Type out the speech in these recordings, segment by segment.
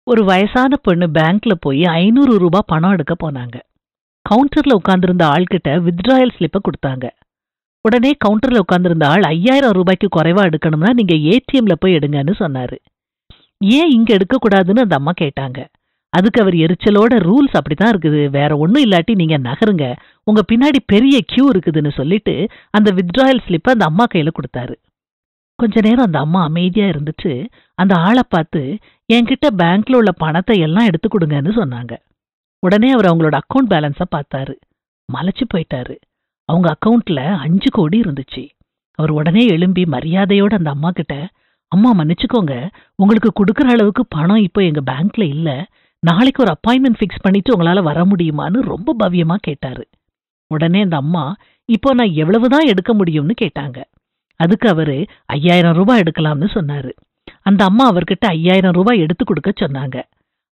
ஒரு வயசான பொண்ணு பேங்க்ல போய் 500 ரூபாய் பணம் எடுக்க போனாங்க. கவுண்டர்ல உட்கார்ந்திருந்த ஆள்கிட்ட வித்ட்ராயல் ஸ்லிப்ப கொடுத்தாங்க. உடனே கவுண்டர்ல உட்கார்ந்திருந்த ஆள் 5000 ரூபாய்க்கு குறைவா எடுக்கணும்னா நீங்க ஏடிஎம்ல போய் எடுங்கன்னு சொன்னாரு. ஏன் இங்க எடுக்க கூடாதுன்னு அந்த அம்மா கேட்டாங்க. அதுக்கு அவர் எரிச்சலோட, ரூல்ஸ் அப்படித்தான் இருக்குது, வேற ஒண்ணும் இல்லாட்டி நீங்க நகருங்க, உங்க பின்னாடி பெரிய கியூ இருக்குதுன்னு சொல்லிட்டு அந்த வித்ட்ராயல் ஸ்லிப்ப அந்த அம்மா கையில கொடுத்தாரு. கொஞ்ச நேரம் அந்த அம்மா அமைதியா இருந்துட்டு அந்த ஆளை பார்த்து, என்கிட்ட பேங்க்ல உள்ள பணத்தை எல்லாம் எடுத்து கொடுங்கன்னு சொன்னாங்க. உடனே அவர் அவங்களோட அக்கவுண்ட் பேலன்ஸ பார்த்தாரு. மலைச்சு போயிட்டாரு. அவங்க அக்கவுண்ட்ல 5 கோடி இருந்துச்சு. அவர் உடனே எழும்பி மரியாதையோட அந்த அம்மா கிட்ட, அம்மா மன்னிச்சுக்கோங்க, உங்களுக்கு கொடுக்கற அளவுக்கு பணம் இப்போ எங்க பேங்க்ல இல்ல, நாளைக்கு ஒரு அப்பாயின்மெண்ட் ஃபிக்ஸ் பண்ணிட்டு உங்களால வர முடியுமான்னு ரொம்ப பவ்யமா கேட்டாரு. உடனே அந்த அம்மா, இப்போ நான் எவ்வளவுதான் எடுக்க முடியும்னு கேட்டாங்க. அதுக்கு அவரு 5000 ரூபாய் எடுக்கலாம்னு சொன்னாரு. அந்த அம்மா அவர்கிட்ட 5000 ரூபாய் எடுத்து கொடுக்க சொன்னாங்க.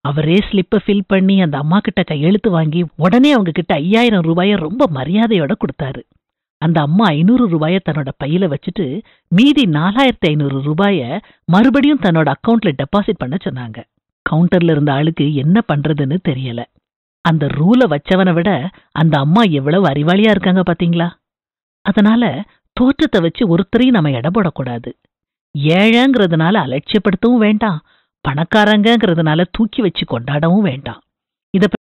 அவரே ஸ்லிப்பை ஃபில் பண்ணி அந்த அம்மா கிட்ட கையெழுத்து வாங்கி உடனே அவங்க கிட்ட 5000 ரூபாய ரொம்ப மரியாதையோட கொடுத்தாரு. அந்த அம்மா 500 ரூபாய தன்னோட பையில வச்சுட்டு மீதி 4500 ரூபாய மறுபடியும் தன்னோட அக்கவுண்ட்ல டெபாசிட் பண்ண சொன்னாங்க. கவுண்டர்ல இருந்த ஆளுக்கு என்ன பண்றதுன்னு தெரியல. அந்த ரூலை வச்சவனை விட அந்த அம்மா எவ்வளவு அறிவாளியா இருக்காங்க பாத்தீங்களா? அதனால தோற்றத்தை வச்சு ஒருத்தரையும் நம்ம எடை போடக்கூடாது. ஏழைங்கிறதுனால அலட்சியப்படுத்தவும் வேண்டாம், பணக்காரங்கிறதுனால தூக்கி வச்சு கொண்டாடவும் வேண்டாம். இத